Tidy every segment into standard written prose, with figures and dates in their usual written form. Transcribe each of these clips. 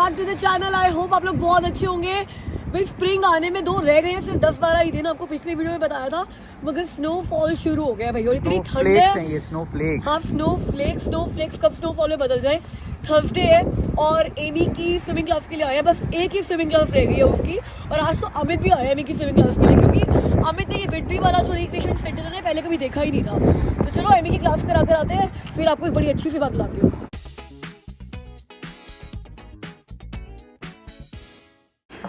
Back to the channel. I hope आप लोग बहुत अच्छे होंगे। भाई स्प्रिंग आने में 2 रह गए हैं, सिर्फ 10-12 ही दिन, आपको पिछली वीडियो में बताया था, मगर स्नोफॉल शुरू हो गया भाई और इतनी ठंड है। ये स्नोफ्लेक्स। हाँ स्नोफ्लेक्स कब स्नोफॉल में बदल जाए। थर्सडे है और एमी की स्विमिंग क्लास के लिए आया, बस एक ही स्विमिंग क्लास रह गई है उसकी। और आज तो अमित भी आया एमी की स्विमिंग क्लास के लिए, क्योंकि अमित ने ये विडबी वाला जो रिक्रिएशन सेंटर है पहले कभी देखा ही नहीं था। तो चलो एमी की क्लास करा कर आते हैं, फिर आपको एक बड़ी अच्छी सी बात बताती हूँ।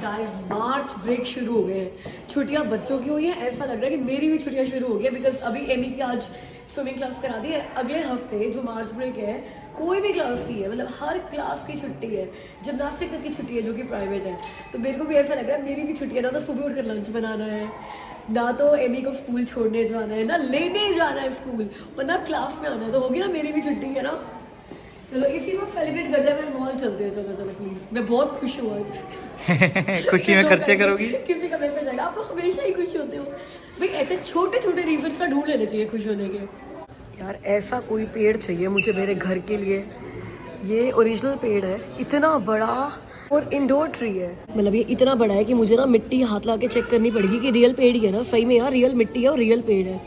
गाइस मार्च ब्रेक शुरू हो गए हैं, छुट्टियां बच्चों की हुई हैं, ऐसा लग रहा है कि मेरी भी छुट्टियां शुरू हो गई है। बिकॉज अभी एमी की आज स्विमिंग क्लास करा दी है। अगले हफ्ते जो मार्च ब्रेक है कोई भी क्लास नहीं है, मतलब हर क्लास की छुट्टी है, जिमनास्टिक तक की छुट्टी है जो कि प्राइवेट है। तो मेरे को भी ऐसा लग रहा है मेरी भी छुट्टी है ना, तो सुबह उठकर लंच बनाना है, ना तो एमी को स्कूल छोड़ने जाना है, ना लेने जाना है स्कूल, और ना क्लास में आना है। तो होगी ना मेरी भी छुट्टी है ना। चलो इसी को सेलिब्रेट करते हैं, मॉल चलते हैं। चलो चलो प्लीज, मैं बहुत खुश हूँ आज। खुशी में खर्चे करोगी। किसी का मैसेज आएगा, आप तो हमेशा ही खुश होते हो भाई। ऐसे छोटे छोटे रीजन का ढूंढ लेने चाहिए खुश होने के। यार ऐसा कोई पेड़ चाहिए मुझे मेरे घर के लिए। ये ओरिजिनल पेड़ है, इतना बड़ा, और इंडोर ट्री है। मतलब ये इतना बड़ा है कि मुझे ना मिट्टी हाथ ला के चेक करनी पड़ेगी कि रियल पेड़ ही है ना। सही में यार रियल मिट्टी है और रियल पेड़ है।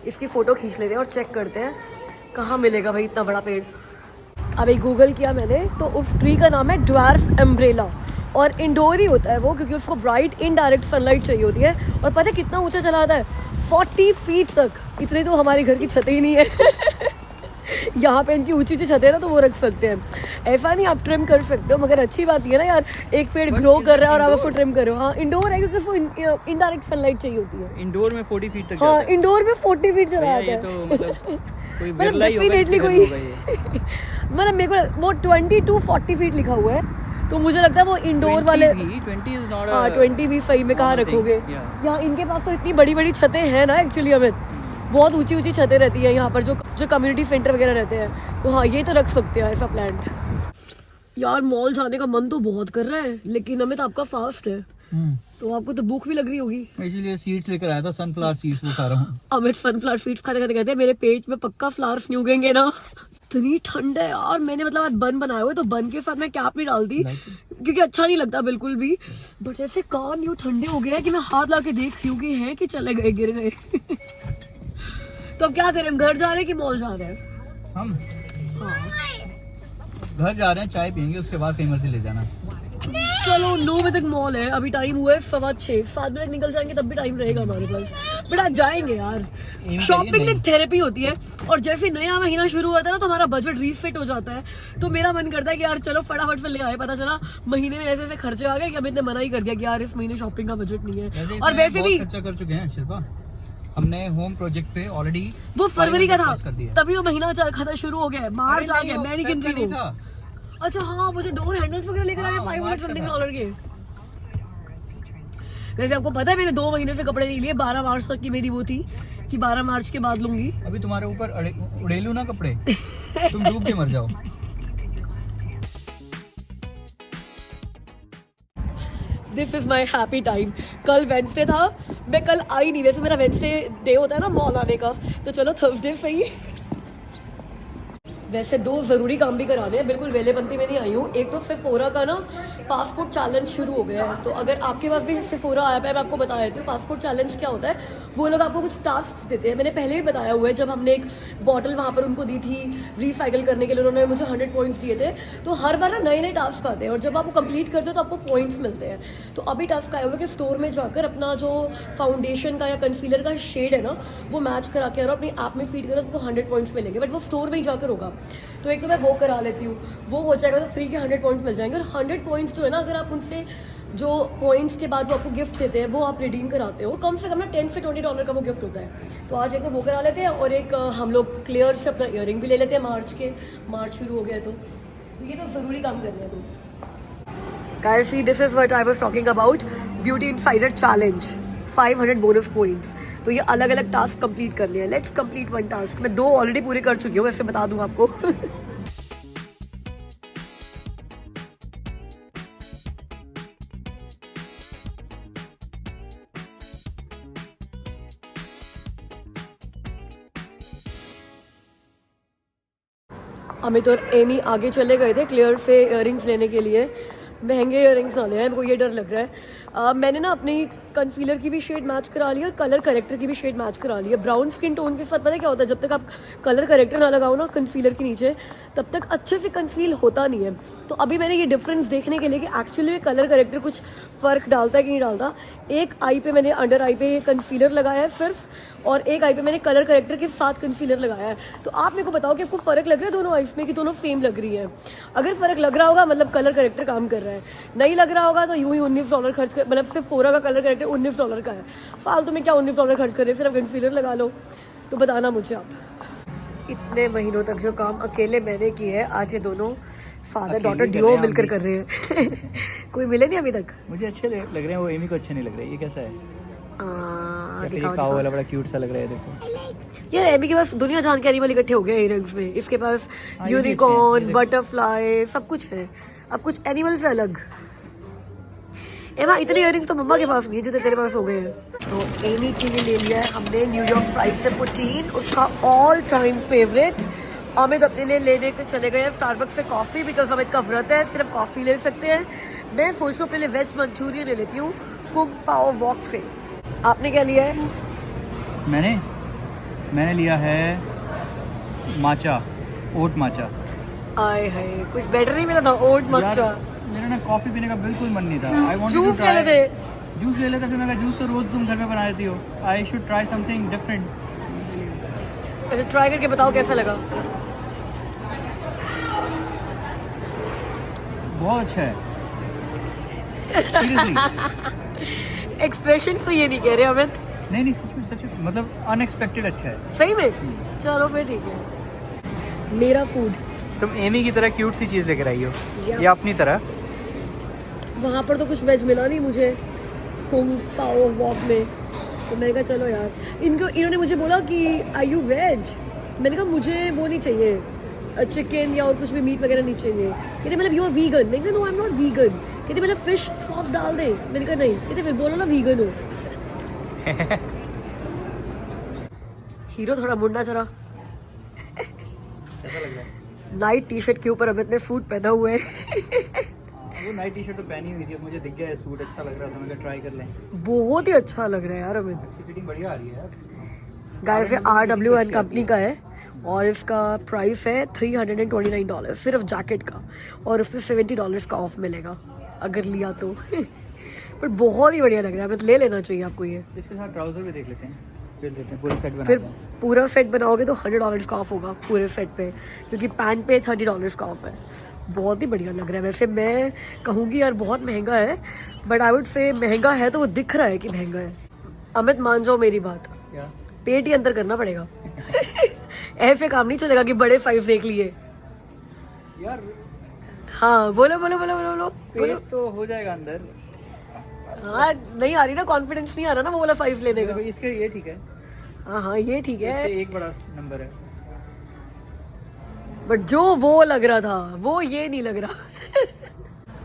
इसकी फोटो खींच लेते हैं और चेक करते हैं कहाँ मिलेगा भाई इतना बड़ा पेड़। अभी गूगल किया मैंने तो उस ट्री का नाम है ड्वार्फ अम्ब्रेला, और इंडोर ही होता है वो, क्योंकि उसको ब्राइट इनडायरेक्ट सनलाइट चाहिए होती है। और पता है कितना ऊंचा चला आता है? 40 फीट तक। इतनी तो हमारे घर की छतें ही नहीं है। यहाँ पे इनकी ऊंची ऊंची छतें है ना, तो वो रख सकते हैं। ऐसा नहीं आप ट्रिम कर सकते हो, मगर अच्छी बात ये ना यार, एक पेड़ ग्रो कर रहा है और आप उसको ट्रिम करो। हाँ इंडोर है, क्योंकि उसको इनडायरेक्ट सनलाइट चाहिए होती है। इंडोर में 40 फीट तक। हाँ इंडोर में 40 फीट चला आता है। तो कोई मतलब डेफिनेटली कोई मतलब मेरे को वो 20 to 40 फीट लिखा हुआ है, तो मुझे लगता है वो इंडोर वाले 20 भी सही में कहाँ रखोगे। यहाँ इनके पास तो इतनी बड़ी बड़ी छतें हैं ना एक्चुअली, हमें बहुत ऊंची ऊंची छतें रहती है यहाँ पर, जो कम्युनिटी सेंटर वगैरह रहते हैं। तो हाँ ये तो रख सकते हैं ऐसा प्लांट। यार मॉल जाने का मन तो बहुत कर रहा है, लेकिन अमित आपका फास्ट है तो आपको तो भूख भी लग रही होगी। इसीलिए सीड्स लेकर आया था, सनफ्लावर सीड्स वो खा रहा हूँ। अमित सनफ्लावर सीड्स खाते खाते कहते हैं मेरे पेट में पक्का फ्लावर्स नहीं उगेंगे ना। इतनी ठंड है यार। मैंने मतलब आज बन बनाया हुआ है, तो बन के साथ मैं कैप नहीं डालती क्योंकि अच्छा नहीं लगता बिल्कुल भी। बट ऐसे कान यूँ ठंडे हो गए हैं कि मैं हाथ ला के देख रही हूँ कि हैं कि चले गए, गिर गए। तो अब क्या करें, हम घर जा रहे हैं कि मॉल जा रहे हैं? हम घर जा रहे हैं, चाय पियेंगे, उसके बाद कहीं मर्जी ले जाना। चलो 9 बजे तक मॉल है, अभी टाइम हुआ है 6:15, 7 बजे तक निकल जाएंगे तब भी टाइम रहेगा हमारे पास। बट आज जाएंगे यार, शॉपिंग एक थेरेपी होती है। और जैसे नया महीना शुरू होता है ना, तो हमारा बजट रीसेट हो जाता है। तो मेरा मन करता है कि यार चलो फटाफट से ले आए। पता चला महीने में ऐसे ऐसे खर्चे आ गए कि अमित ने मना ही कर दिया कि यार इस महीने शॉपिंग का बजट नहीं है। और वैसे भी खर्चा कर चुके हैं शिल्पा, हमने होम प्रोजेक्ट पे ऑलरेडी। वो फरवरी का था, तभी वो महीना खाता शुरू हो गया है। मार्च आ गया, मैं नहीं गिन रही हूँ। अच्छा हाँ, वो जो डोर हैंडल्स वगैरह लेकर आए $500 समथिंग के। वैसे आपको पता है मैंने 2 महीने से कपड़े नहीं लिए। 12 मार्च तक की मेरी वो थी कि 12 मार्च के बाद लूंगी। अभी तुम्हारे ऊपर उड़ेलू ना कपड़े, तुम डूब के मर जाओ। This is my happy time. कल वेंसडे था, मैं कल आई नहीं। वैसे मेरा वेंसडे डे होता है ना मॉल आने का, तो चलो थर्सडे से ही। वैसे 2 ज़रूरी काम भी कराने हैं, बिल्कुल वेलेपंती में नहीं आई हूँ। एक तो सेफोरा का ना पासपोर्ट चैलेंज शुरू हो गया है, तो अगर आपके पास भी सेफोरा ऐप है, मैं आपको बता देती हूँ पासपोर्ट चैलेंज क्या होता है। वो लोग आपको कुछ टास्क देते हैं, मैंने पहले भी बताया हुआ है। जब हमने एक बॉटल वहाँ पर उनको दी थी रिसाइकिल करने के लिए, उन्होंने मुझे 100 पॉइंट्स दिए थे। तो हर बार ना नए नए टास्क आते हैं, और जब आप वो कंप्लीट करते हो तो आपको पॉइंट्स मिलते हैं। तो अभी टास्क आया हुआ है कि स्टोर में जाकर अपना जो फाउंडेशन का या कंसीलर का शेड है ना, वो मैच करा के और अपनी ऐप में फीड करो, तो 100 पॉइंट्स मिलेंगे। बट वो स्टोर में ही जाकर होगा, तो एक तो मैं वो करा लेती हूँ, वो हो जाएगा तो फ्री के 100 पॉइंट्स मिल जाएंगे। और 100 पॉइंट्स जो है ना, अगर आप उनसे जो पॉइंट्स के बाद वो आपको गिफ्ट देते हैं वो आप रिडीम कराते हो, कम से कम ना $10 से $20 का वो गिफ्ट होता है। तो आज एक तो वो करा लेते हैं, और एक हम लोग क्लियर से अपना ईयरिंग भी ले लेते हैं। मार्च शुरू हो गया है, तो ये तो ज़रूरी काम करना है। तो guys see, this is what I was talking about, beauty insider challenge, 500 bonus points. तो ये अलग अलग टास्क कंप्लीट करने हैं। Let's complete 1 task. मैं 2 ऑलरेडी पूरे कर चुकी हूँ, वैसे बता दूँ आपको। अमित और एमी आगे चले गए थे क्लियर से इयररिंग्स लेने के लिए। महंगे इयररिंग्स ना ले, मेरे को ये डर लग रहा है। मैंने ना अपनी कंसीलर की भी शेड मैच करा ली और कलर करेक्टर की भी शेड मैच करा ली है। ब्राउन स्किन टोन के साथ पता है क्या होता है, जब तक आप कलर करेक्टर ना लगाओ ना कंसीलर के नीचे, तब तक अच्छे से कंसील होता नहीं है। तो अभी मैंने ये डिफरेंस देखने के लिए कि एक्चुअली में कलर करेक्टर कुछ फ़र्क डालता है कि नहीं डालता, एक आई पे मैंने अंडर आई पे कंसीलर लगाया है सिर्फ, और एक आई पे मैंने कलर करेक्टर के साथ कंसीलर लगाया है। तो आप मेरे को बताओ कि आपको फ़र्क लग रहा है दोनों आईज में कि दोनों सेम लग रही है? अगर फ़र्क लग रहा होगा मतलब कलर करेक्टर काम कर रहा है, नहीं लग रहा होगा तो यूँ ही $19 खर्च कर, मतलब सिर्फ फोरा का कलर करेक्टर $19 का है, फालतू में क्या $19 खर्च कर रहे, सिर्फ कंसीलर लगा लो। तो बताना मुझे आप। इतने महीनों तक जो काम अकेले मैंने किए है, आज ये दोनों फादर डॉटर डिओ मिलकर कर रहे हैं। कोई मिले नहीं अभी तक। मुझे अच्छे लग रहे हैं, वो एमी को अच्छे नहीं लग रहे। ये कैसा है? दिखाओ, काऊ वाला बड़ा क्यूट सा लग रहा है, देखो यार एमी के पास दुनिया जान के एनिमल इकट्ठे हो गए इयररिंग्स में। इसके पास यूनिकॉर्न, बटरफ्लाई सब कुछ है। अब कुछ एनिमल से अलग। एमा इतने इयररिंग्स तो मम्मा के पास नहीं है जितने तेरे पास हो गए हैं। तो एमी के लिए ले लिया है हमने न्यूयॉर्क फ्राइड से पोटीन, उसका ऑल टाइम फेवरेट। अमित अपने लिए लेने के चले गए हैं स्टारबक्स से कॉफ़ी, बिकॉज अमित का व्रत है, सिर्फ कॉफ़ी ले सकते हैं। मैं सोच रही हूँ अपने लिए वेज मंचूरियन ले लेती हूँ कुंग पाओ वॉक से। आपने क्या लिया है? मैंने लिया है माचा, ओट माचा। आए हाय, कुछ बेटर नहीं मिला था ओट मचा। मेरा ना कॉफी पीने का बिल्कुल मन नहीं था। आई वांटेड टू जूस ले लेते। जूस ले लेते, फिर मैं कहा जूस तो रोज तुम घर में बना देती हो, I should try something different. अच्छा ट्राई करके बताओ कैसा लगा। बहुत अच्छा है सीरियसली। एक्सप्रेशंस तो ये नहीं कह रहे अमित। नहीं सच में मतलब अनएक्सपेक्टेड अच्छा है सही में? चलो फिर ठीक है। मेरा फूड तुम एमी की तरह क्यूट सी चीज लेकर आई हो, या अपनी तरह। वहाँ पर तो कुछ वेज मिला नहीं मुझे कुंग पाओ वॉक में, तो मैंने कहा चलो यार। इन्होंने मुझे बोला कि आर यू वेज? मैंने कहा मुझे वो नहीं चाहिए, चिकन या और कुछ भी मीट वगैरह नहीं चाहिए। कहते मतलब यू आर वीगन? मैंने कहा no I am not vegan. कहते मतलब फिश सॉस डाल दे? मैंने कहा नहीं। कहते फिर बोलो ना वीगन हो। हीरो थोड़ा मुंडा चला। कैसा लग रहा है? नाइट टी शर्ट के ऊपर अमित ने सूट पहना हुआ है। वो नाइट टी शर्ट तो पहनी हुई थी, अब मुझे दिख गया है सूट अच्छा लग रहा था, मैं ट्राई कर लें। बहुत ही अच्छा लग रहा है यार अमित। अच्छी फिटिंग बढ़िया आ रही है यार। गाइस ये RWN कंपनी का है और इसका प्राइस है $329 सिर्फ जैकेट का, और उसमें $70 का ऑफ मिलेगा अगर लिया तो। पर बहुत ही बढ़िया लग रहा है, मतलब ले लेना चाहिए आपको ये। इसके साथ ट्राउजर भी देख लेते हैं, फिर देते हैं पूरा सेट फिर बनाते हैं। पूरा सेट बनाओगे तो $100 का ऑफ होगा पूरे सेट पे, क्योंकि पैंट पे $30 का ऑफ है। बहुत ही बढ़िया लग रहा है। वैसे मैं कहूँगी यार बहुत महंगा है, बट आई वुड से महंगा है तो वो दिख रहा है कि महंगा है। अमित मान जाओ मेरी बात, क्या? पेट ही अंदर करना पड़ेगा। ऐसे काम नहीं चलेगा कि बड़े साइज देख लिए यार। हाँ बोलो बोलो बोलो बोलो बोलो बोलो। पेट तो हो जाएगा अंदर। हाँ नहीं आ रही ना, कॉन्फिडेंस नहीं आ रहा ना वो वाला साइज लेने का। इसके ये ठीक है। हाँ ये ठीक है, इससे एक बड़ा नंबर है, बट जो वो लग रहा था वो ये नहीं लग रहा।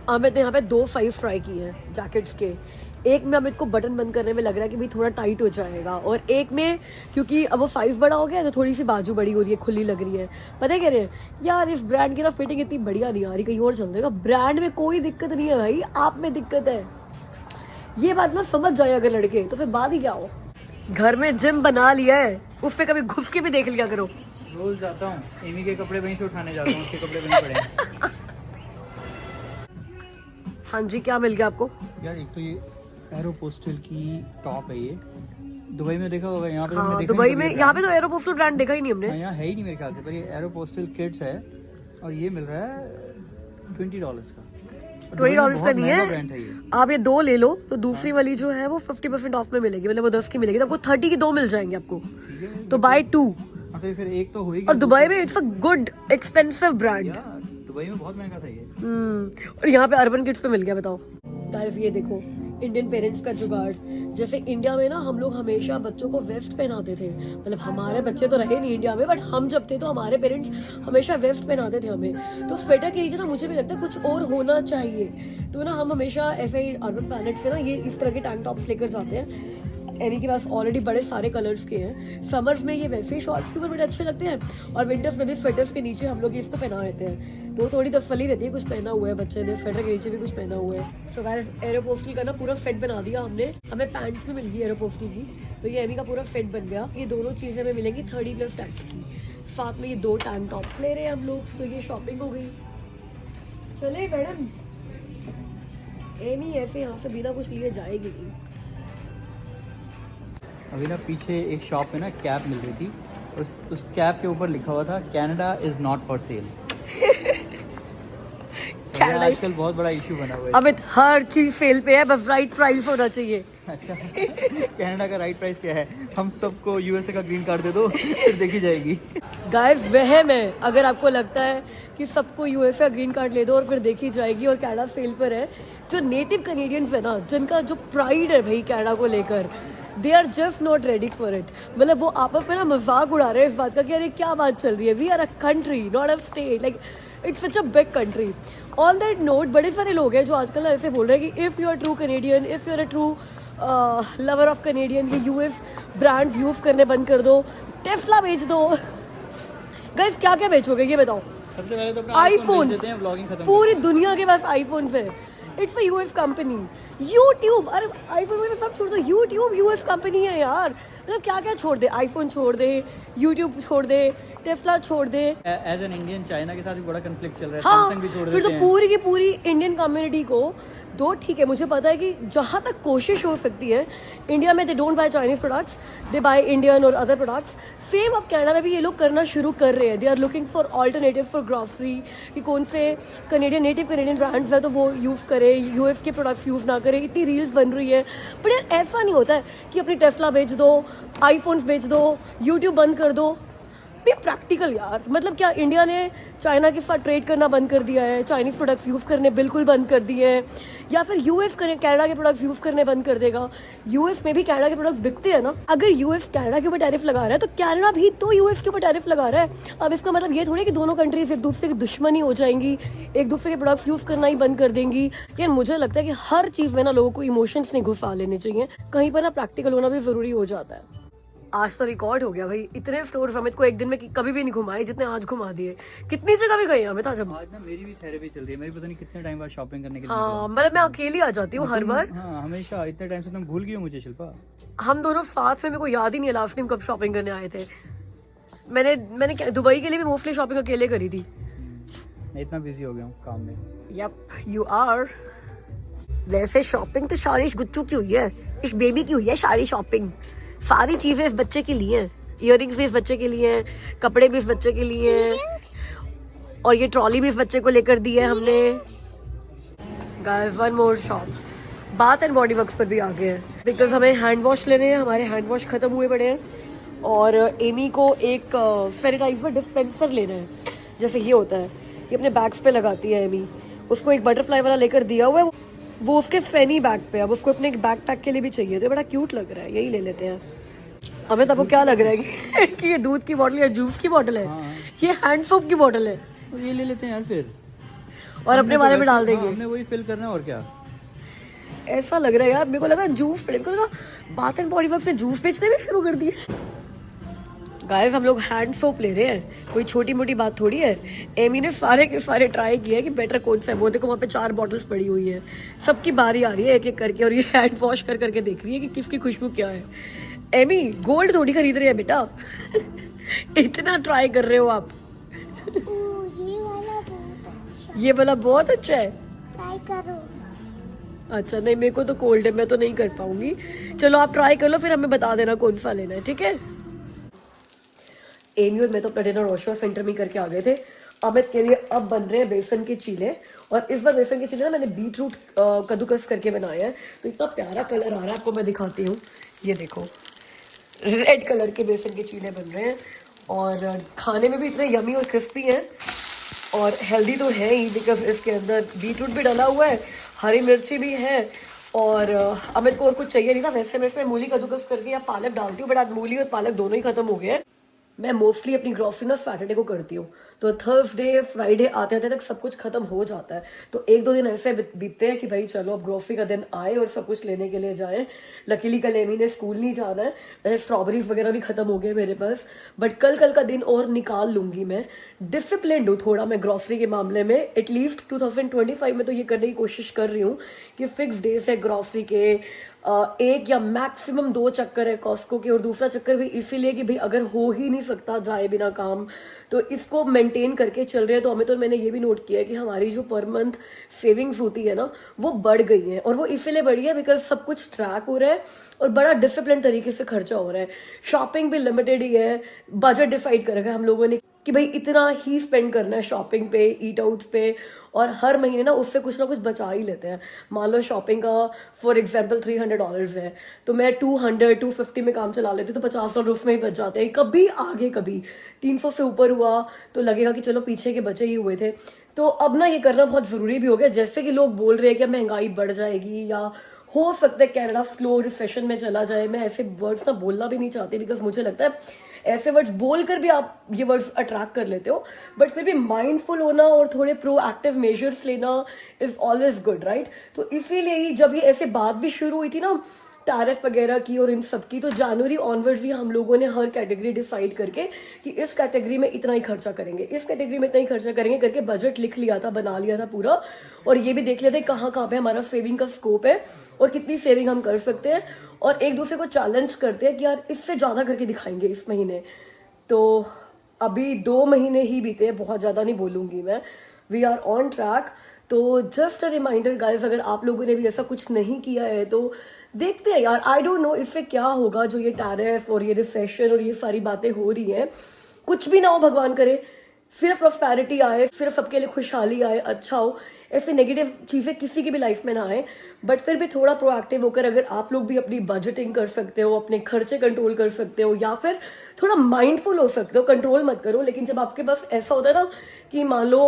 अमित ने यहाँ पे 2 साइज ट्राई किए हैं जैकेट्स के। एक में अमित को बटन बंद करने में लग रहा है कि भाई थोड़ा टाइट हो जाएगा, और एक में क्योंकि अब वो साइज बड़ा हो गया है तो थोड़ी सी बाजू बड़ी हो रही है, खुली लग रही है। पता है कह रहे हैं यार इस ब्रांड की ना फिटिंग इतनी बढ़िया नहीं आ रही, कहीं और चल जाएगा। ब्रांड में कोई दिक्कत नहीं है भाई, आप में दिक्कत है। ये बात ना समझ जाए अगर लड़के, तो फिर बात ही क्या हो। घर में जिम बना लिया है, उस पे कभी घुस के भी देख लिया करो। रोज जाता हूँ, एमी के कपड़े वहीं से उठाने जाता हूँ, उसके कपड़े वहीं पड़े हैं। हाँ जी क्या मिल गया आपको? यार एक तो ये एरोपोस्टल की टॉप है, ये दुबई में देखा होगा, यहाँ पे हाँ दुबई में, यहाँ पे तो एरोपोस्टल ब्रांड देखा ही नहीं हमने। यहाँ है ही नहीं मेरे ख्याल से, पर ये एरोपोस्टल किड्स है और ये मिल रहा है $20 का। $20 का नहीं है, ब्रांड है ये। आप ये 2 ले लो तो दूसरी वाली जो है वो 50% ऑफ में मिलेगी, मतलब वो 10 की मिलेगी, तो आपको 30 की 2 मिल जाएंगे आपको, तो बाय 2। तो फिर एक तो होगी। और दुबई में it's a good expensive brand. Dubai में बहुत महंगा था ये। और यहाँ पे अर्बन किड्स पे मिल गया। बताओ गाइस ये देखो इंडियन पेरेंट्स का जुगाड़। जैसे इंडिया में ना हम लोग हमेशा बच्चों को वेस्ट पहनाते थे, मतलब हमारे बच्चे तो रहे नहीं इंडिया में, बट हम जब थे तो हमारे पेरेंट्स हमेशा वेस्ट पहनाते थे हमें। तो स्वेटर के नीचे ना मुझे भी लगता है कुछ और होना चाहिए, तो ना हम हमेशा ऐसे ही अर्बन प्लैनेट से ना ये इस तरह के टैंक टॉप्स लेकर जाते हैं। एमी के पास ऑलरेडी बड़े सारे कलर्स के हैं। समर्स में ये वैसे ही शॉर्ट्स के ऊपर बड़े अच्छे लगते हैं और विंटर्स में भी स्वेटर्स के नीचे हम लोग इसको पहना लेते हैं, तो थोड़ी तसल्ली रहती है, कुछ पहना हुआ है बच्चे ने, स्वेटर के नीचे भी कुछ पहना हुआ है। सो गाइस एरोपोस्टल का ना पूरा सेट बना दिया हमने, हमें पैंट्स भी मिल गई एरोपोस्टल की, तो ये एमी का पूरा सेट बन गया। ये दोनों चीज़ें हमें मिलेंगी 30+ टैक्स की, साथ में ये 2 टैंक टॉप्स ले रहे हैं हम लोग, तो ये शॉपिंग हो गई। चले मैडम, एमी ऐसे यहाँ से बिना कुछ लिए जाएगी नहीं। अभी ना पीछे एक शॉप में ना कैप मिल रही थी, उस कैप के ऊपर लिखा हुआ था Canada is not for sale. आजकल बहुत बड़ा इशू बना हुआ है। अब हर चीज सेल पे है, बस राइट प्राइस होना चाहिए। अच्छा कनाडा का राइट प्राइस क्या है? हम सबको यूएसए का ग्रीन कार्ड दे दो, फिर देखी जाएगी। गाइस वहम है, अगर आपको लगता है कि सबको यूएसए का ग्रीन कार्ड ले दो और फिर देखी जाएगी और कनाडा सेल पर है, जो नेटिव कनेडियंस है ना, जिनका जो प्राइड है भाई कनाडा को लेकर, they are just not ready for it. मतलब वो आपस में ना मजाक उड़ा रहे हैं इस बात का कि अरे क्या बात चल रही है, we are a country not a state, like it's such a big country. On that note बड़े सारे लोग हैं जो आजकल ऐसे बोल रहे हैं कि if you are true Canadian, if you are a true lover of Canadian, ये यूएस ब्रांड्स यूज़ करने बंद कर दो, टेस्ला बेच दो। गाइस क्या क्या बेचोगे ये बताओ? सबसे पहले तो अपना आईफोन, देते हैं, व्लॉगिंग खत्म। पूरी दुनिया के पास आईफोन है, it's a US company. YouTube, अरे आईफोन में सब छोड़ दो, यूट्यूब यूएस कंपनी है यार। मतलब क्या क्या छोड़ दे, आईफोन छोड़ दे, यूट्यूब छोड़ दे, टेस्ला छोड़ दे। एज एन इंडियन चाइना के साथ भी बड़ा कन्फ्लिक्ट चल रहा है, हाँ, सैमसंग भी छोड़ फिर देते तो हैं। पूरी की पूरी इंडियन कम्युनिटी को दो। ठीक है, मुझे पता है कि जहाँ तक कोशिश हो सकती है इंडिया में, they don't buy Chinese products, they buy Indian और अदर प्रोडक्ट्स। सेम अब कनाडा में भी ये लोग करना शुरू कर रहे हैं। They are looking for alternative for grocery, कि कौन से कनेडियन नेटिव कनेडियन ब्रांड्स हैं तो वो यूज़ करे, यूएस के प्रोडक्ट्स यूज़ ना करे। इतनी रील्स बन रही है, बट यार ऐसा नहीं होता है कि अपनी टेस्ला बेच दो, आईफोन्स बेच दो, यूट्यूब बंद कर दो। भी प्रैक्टिकल यार, मतलब क्या इंडिया ने चाइना के साथ ट्रेड करना बंद कर दिया है, चाइनीज प्रोडक्ट्स यूज़ करने बिल्कुल बंद कर दिए हैं, या फिर यूएस कनाडा के प्रोडक्ट्स यूज़ करने बंद कर देगा? यूएस में भी कनाडा के प्रोडक्ट्स बिकते हैं ना। अगर यूएस कनाडा के ऊपर टैरिफ लगा रहा है तो कनाडा भी तो यूएस के ऊपर टैरिफ लगा रहा है। अब इसका मतलब ये थोड़ी कि दोनों कंट्रीज एक दूसरे की दुश्मनी हो जाएंगी, एक दूसरे के प्रोडक्ट्स यूज़ करना ही बंद कर देंगी। यार मुझे लगता है कि हर चीज़ में ना लोगों को इमोशंस नहीं घुसा लेने चाहिए, कहीं पर ना प्रैक्टिकल होना भी ज़रूरी हो जाता है। आज तो रिकॉर्ड हो गया भाई, इतने स्टोर्स अमित को एक दिन में कभी भी नहीं घुमाए जितने आज घुमा दिए। कितनी जगह भी गए हैं अमित आज हम। आज ना मेरी भी थेरेपी चल रही है, मेरी पता नहीं कितने टाइम बाद शॉपिंग करने के लिए। हाँ, मतलब मैं अकेली आ जाती हूँ हर बार। हाँ हमेशा, इतने टाइम से तुम भूल गई हो मुझे शिल्पा। हम दोनों साथ में, मेरे को याद ही नहीं है लास्ट टाइम कब शॉपिंग करने आए थे। मैंने दुबई के लिए भी मोस्टली शॉपिंग अकेले करी थी। मैं इतना बिजी हो गया हूँ काम में। Yup you are. वैसे शॉपिंग तो सारी इस गुच्चू की हुई है, इस बेबी की हुई है सारी शॉपिंग। सारी चीजें इस बच्चे के लिए हैं, इयररिंग्स भी इस बच्चे के लिए हैं, कपड़े भी इस बच्चे के लिए हैं, और ये ट्रॉली भी इस बच्चे को लेकर दी है हमने। Guys one more shop, bath and body works पर भी आ गए हैं, बिकॉज हमें हैंड वॉश लेने हैं, हमारे हैंड वॉश खत्म हुए पड़े हैं। और एमी को एक सैनिटाइजर डिस्पेंसर लेना है, जैसे ये होता है, ये अपने बैग्स पे लगाती है एमी। उसको एक बटरफ्लाई वाला लेकर दिया हुआ है, वो उसके फैनी बैग पे। अब उसको अपने बैक पैक के लिए भी चाहिए, तो बड़ा क्यूट लग रहा है, यही ले लेते हैं। हमें तब क्या लग रहा है कि ये दूध की बोतल या जूस की बोतल है? हाँ। ये हैंड सोप की बोतल है, तो ये ले लेते हैं यार फिर, और अपने वाले में डाल देंगे। हमने वही फिल करना है और क्या। ऐसा लग रहा है यार, मेरे को लगा जूस, मेरे को लगा बाथ एंड बॉडी वर्क्स से जूस बेचने भी शुरू कर दिए। गाइस हम लोग हैंड सोप ले रहे हैं, कोई छोटी मोटी बात थोड़ी है। एमी ने सारे के सारे ट्राई किए कि बेटर कौन सा है। वो देखो वहाँ पे 4 बॉटल्स पड़ी हुई है, सबकी बारी आ रही है एक एक करके, और ये हैंड वॉश कर करके देख रही है कि किसकी खुशबू क्या है। एमी गोल्ड थोड़ी खरीद रही है बेटा इतना ट्राई कर रहे हो आप। ये वाला बहुत अच्छा है, ट्राई करो। अच्छा नहीं, मेरे को तो कोल्ड है, मैं तो नहीं कर पाऊंगी। चलो आप ट्राई कर लो, फिर हमें बता देना कौन सा लेना है, ठीक है? एमी और मैं तो अपना डिनर वॉशर सेंटर में करके आ गए थे। अमित के लिए अब बन रहे हैं बेसन के चीले, और इस बार बेसन के चीले ना मैंने बीट रूट कद्दूकस करके बनाए हैं, तो इतना प्यारा कलर आ रहा है, आपको मैं दिखाती हूँ। ये देखो रेड कलर के बेसन के चीले बन रहे हैं, और खाने में भी इतने यमी और क्रिस्पी हैं, और हेल्दी तो है ही, बिकॉज इसके अंदर बीट रूट भी डाला हुआ है, हरी मिर्ची भी है, और अमित को और कुछ चाहिए नहीं था। वैसे मैं इसमें मूली कद्दूकस करके या पालक डालती हूँ, बट आज मूली और पालक दोनों ही खत्म हो गए हैं। मैं मोस्टली अपनी ग्रॉसरी ना सैटरडे को करती हूँ, तो थर्सडे फ्राइडे आते आते तक सब कुछ खत्म हो जाता है। तो एक दो दिन ऐसे बीतते हैं कि भाई चलो अब ग्रॉसरी का दिन आए और सब कुछ लेने के लिए जाएं। लकीली कल एमी ने स्कूल नहीं जाना है, वैसे स्ट्रॉबेरीज वगैरह भी खत्म हो गए मेरे पास, बट कल का दिन और निकाल लूंगी। मैं डिसिप्लिन्ड हूँ थोड़ा मैं ग्रॉसरी के मामले में, एटलीस्ट 2025 में तो ये करने की कोशिश कर रही हूँ कि फिक्स डेज है ग्रॉसरी के, एक या मैक्सिमम 2 चक्कर है कॉस्को के, और दूसरा चक्कर भी इसीलिए कि भाई अगर हो ही नहीं सकता जाए बिना काम, तो इसको मेंटेन करके चल रहे हैं। तो हमें तो मैंने ये भी नोट किया है कि हमारी जो पर मंथ सेविंग्स होती है ना वो बढ़ गई है, और वो इसीलिए बढ़ी है बिकॉज सब कुछ ट्रैक हो रहा है और बड़ा डिसिप्लिन तरीके से खर्चा हो रहा है। शॉपिंग भी लिमिटेड ही है, बजट डिसाइड कर रखा है हम लोगों ने कि भाई इतना ही स्पेंड करना है शॉपिंग पे, ईट आउट पे, और हर महीने ना उससे कुछ ना कुछ बचा ही लेते हैं। मान लो शॉपिंग का फॉर एग्जांपल $300 है, तो मैं 250 में काम चला लेती हूँ, तो $50 उसमें ही बच जाते हैं। कभी आगे कभी 300 से ऊपर हुआ तो लगेगा कि चलो पीछे के बचे ही हुए थे। तो अब ना ये करना बहुत जरूरी भी हो गया। जैसे कि लोग बोल रहे हैं कि महंगाई बढ़ जाएगी या हो सकता है कनाडा स्लो रिसेशन में चला जाए, मैं ऐसे वर्ड्स ना बोलना भी नहीं चाहती, बिकॉज मुझे लगता है ऐसे वर्ड्स बोलकर भी आप ये वर्ड्स अट्रैक्ट कर लेते हो, बट फिर भी माइंडफुल होना और थोड़े प्रोएक्टिव मेजर्स लेना इज ऑलवेज गुड, राइट। तो इसीलिए ही जब ये ऐसे बात भी शुरू हुई थी ना टैरिफ वगैरह की और इन सब की, तो जनवरी ऑनवर्ड्स ही हम लोगों ने हर कैटेगरी डिसाइड करके कि इस कैटेगरी में इतना ही खर्चा करेंगे, इस कैटेगरी में इतना ही खर्चा करेंगे करके बजट लिख लिया था, बना लिया था पूरा, और ये भी देख लिया था कहाँ कहाँ पे हमारा सेविंग का स्कोप है और कितनी सेविंग हम कर सकते हैं, और एक दूसरे को चैलेंज करते हैं कि यार इससे ज़्यादा करके दिखाएंगे इस महीने। तो अभी 2 महीने ही बीते हैं, बहुत ज़्यादा नहीं बोलूँगी मैं, वी आर ऑन ट्रैक। तो जस्ट अ रिमाइंडर गाइस, अगर आप लोगों ने भी ऐसा कुछ नहीं किया है तो देखते हैं यार, आई डोंट नो इससे क्या होगा, जो ये टैरिफ और ये रिसेशन और ये सारी बातें हो रही हैं, कुछ भी ना हो भगवान करे, सिर्फ प्रॉस्पेरिटी आए, सिर्फ सबके लिए खुशहाली आए, अच्छा हो, ऐसे नेगेटिव चीज़ें किसी की भी लाइफ में ना आए। बट फिर भी थोड़ा प्रोएक्टिव होकर अगर आप लोग भी अपनी बजटिंग कर सकते हो, अपने खर्चे कंट्रोल कर सकते हो, या फिर थोड़ा माइंडफुल हो सकते हो, कंट्रोल मत करो, लेकिन जब आपके पास ऐसा होता है ना कि मान लो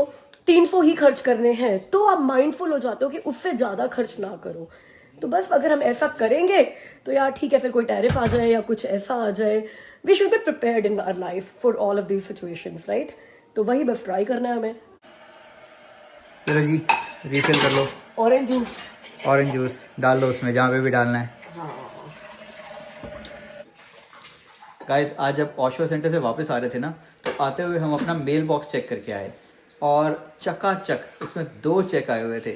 300 ही खर्च करने हैं, तो आप माइंडफुल हो जाते हो कि उससे ज़्यादा खर्च ना करो। तो बस अगर हम ऐसा करेंगे तो यार ठीक है, फिर कोई टैरिफ आ जाए या कुछ ऐसा आ जाए, we should be prepared in our life for all of these situations, right. तो वही बस ट्राई करना है हमें। चलो जी, रिफिल कर लो। ऑरेंज जूस डाल लो उसमें जहाँ पे भी डालना है। गाइस, आज जब ऑशो सेंटर से वापस आ रहे थे ना, तो आते हुए हम अपना मेल बॉक्स चेक करके आए, और चकाचक उसमें 2 चेक आए हुए थे।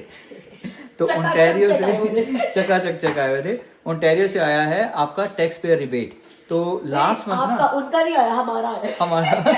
तो ओंटारियो से चकाचक चेक आए हुए थे। ओंटारियो से आया है आपका टैक्स पेयर रिबेट। तो लास्ट मंथ ना, उनका नहीं आया, हमारा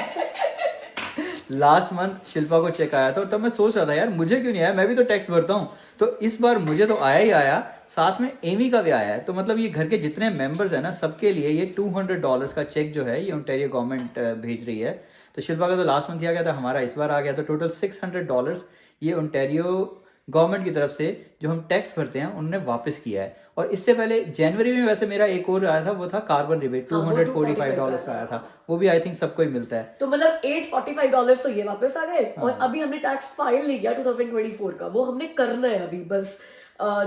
लास्ट मंथ शिल्पा को चेक आया था, तब मैं सोच रहा था यार मुझे क्यों नहीं आया, मैं भी तो टैक्स भरता हूँ। तो इस बार मुझे तो आया ही आया, साथ में एमी का भी आया है। तो मतलब ये घर के जितने मेंबर्स हैं ना, सबके लिए ये $200 का चेक जो है ये ओंटारियो गवर्नमेंट भेज रही है। तो शिल्पा का तो लास्ट मंथ ही आ गया था, हमारा इस बार आ गया। तो टोटल $600 ये ओंटारियो गवर्नमेंट की तरफ से जो हम टैक्स भरते हैं उन्होंने वापस किया है। और इससे पहले जनवरी में वैसे मेरा एक और आया था, वो था कार्बन रिबेट, $245 का आया था, वो भी आई थिंक सबको ही मिलता है। तो मतलब $845 तो ये वापस आ गए। और अभी हमने टैक्स फाइल नहीं किया 2024 का, वो हमने करना है अभी बस।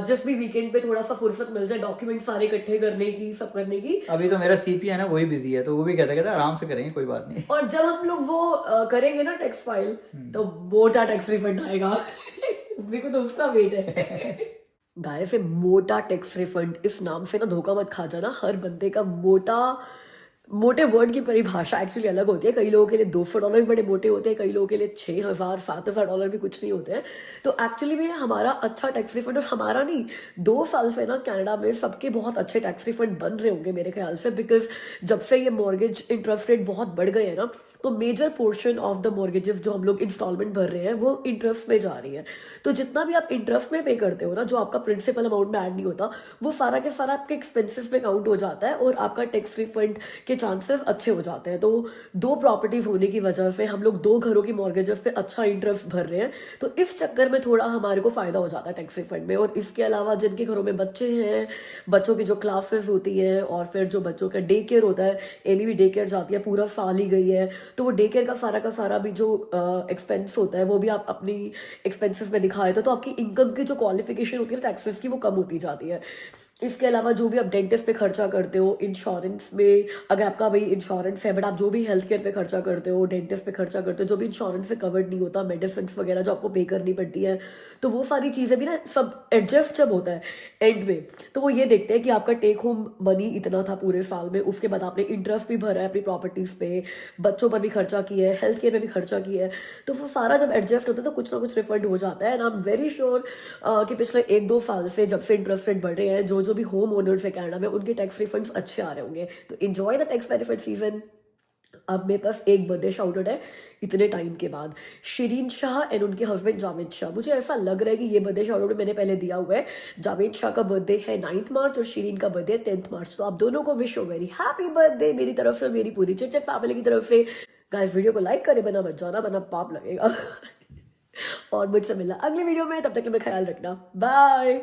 जिस भी वीकेंड पे थोड़ा सा फुर्सत मिल जाए डॉक्यूमेंट सारे इकट्ठे करने की, सब करने की। अभी तो मेरा सीपी है ना, वही बिजी है, तो वो भी कहता आराम से करेंगे, कोई बात नहीं। और जब हम लोग वो करेंगे ना टैक्स फाइल, तो मोटा टैक्स रिफंड आएगा। मेरे को तो उसका वेट है। गाय से मोटा टैक्स रिफंड, इस नाम से ना धोखा मत खा जाना। हर बंदे का मोटे वर्ड की परिभाषा एक्चुअली अलग होती है। कई लोगों के लिए $200 भी बड़े मोटे होते हैं, कई लोगों के लिए $6,000-7,000 भी कुछ नहीं होते हैं। तो एक्चुअली में हमारा अच्छा टैक्स रिफंड, और हमारा नहीं, 2 साल से ना कनाडा में सबके बहुत अच्छे टैक्स रिफंड बन रहे होंगे मेरे ख्याल से, बिकॉज जब से ये मॉर्गेज इंटरेस्ट रेट बहुत बढ़ गए हैं ना, तो major portion of the mortgages जो हम लोग इंस्टॉलमेंट भर रहे हैं वो इंटरेस्ट में जा रही है। तो जितना भी आप इंटरेस्ट में पे करते हो ना, जो आपका प्रिंसिपल अमाउंट में ऐड नहीं होता, वो सारा के सारा आपके एक्सपेंसेस में काउंट हो जाता है और आपका टैक्स रिफंड के चांसेस अच्छे हो जाते हैं। तो 2 प्रॉपर्टीज होने की वजह से हम लोग 2 घरों की मॉर्गेजेस पे अच्छा इंटरेस्ट भर रहे हैं। तो इस चक्कर में थोड़ा हमारे को फायदा हो जाता है टैक्स रिफंड में। और इसके अलावा जिनके घरों में बच्चे हैं, बच्चों की जो क्लासेस होती हैं, और फिर जो बच्चों का डे केयर होता है, एमी भी डे केयर जाती है, पूरा साल ही गई है, तो वो डे केयर का सारा भी जो एक्सपेंस होता है वो भी आप अपनी एक्सपेंसेस में दिखाए तो आपकी इनकम की जो क्वालिफिकेशन होती है टैक्सेस की, वो कम होती जाती है। इसके अलावा जो भी आप डेंटिस्ट पे खर्चा करते हो, इंश्योरेंस में अगर आपका भाई इंश्योरेंस है बट आप जो भी हेल्थ केयर पे खर्चा करते हो, डेंटिस्ट पे खर्चा करते हो, जो भी इंश्योरेंस से कवर्ड नहीं होता, मेडिसिन वगैरह जो आपको पे करनी पड़ती है, तो वो सारी चीज़ें भी ना सब एडजस्ट जब होता है एंड में, तो वो ये देखते हैं कि आपका टेक होम मनी इतना था पूरे साल में, उसके बाद आपने इंटरेस्ट भी भरा है अपनी प्रॉपर्टीज़ पे, बच्चों पर भी खर्चा किया है, हेल्थ केयर में भी खर्चा किया है, तो वो सारा जब एडजस्ट होता है तो कुछ ना कुछ रिफंड हो जाता है। And I am very sure कि पिछले 1-2 साल से जब से इंटरेस्ट रेट बढ़ रहे हैं, जो भी होम ओनर्स है कनाडा में, उनके टैक्स रिफंड्स अच्छे आ रहे होंगे। तो enjoy the tax benefit season. अब मेरे पास एक बर्थडे शाउट आउट है इतने टाइम के बाद, शिरीन शाह एंड उनके हस्बैंड जावेद शाह। मुझे ऐसा लग रहा है कि ये बर्थडे शाउट आउट मैंने पहले दिया हुआ है। जावेद शाह का बर्थडे है 9 मार्च और शिरीन का बर्थडे है 10 मार्च। तो आप दोनों को विश हो वेरी हैप्पी बर्थडे मेरी तरफ से, मेरी पूरी चिट चिट फैमिली की तरफ से। गाइस वीडियो को लाइक करे बिना मत जाना, वरना पाप लगेगा। और मुझसे मिलना अगली वीडियो में, तब तक के लिए ख्याल रखना, बाय।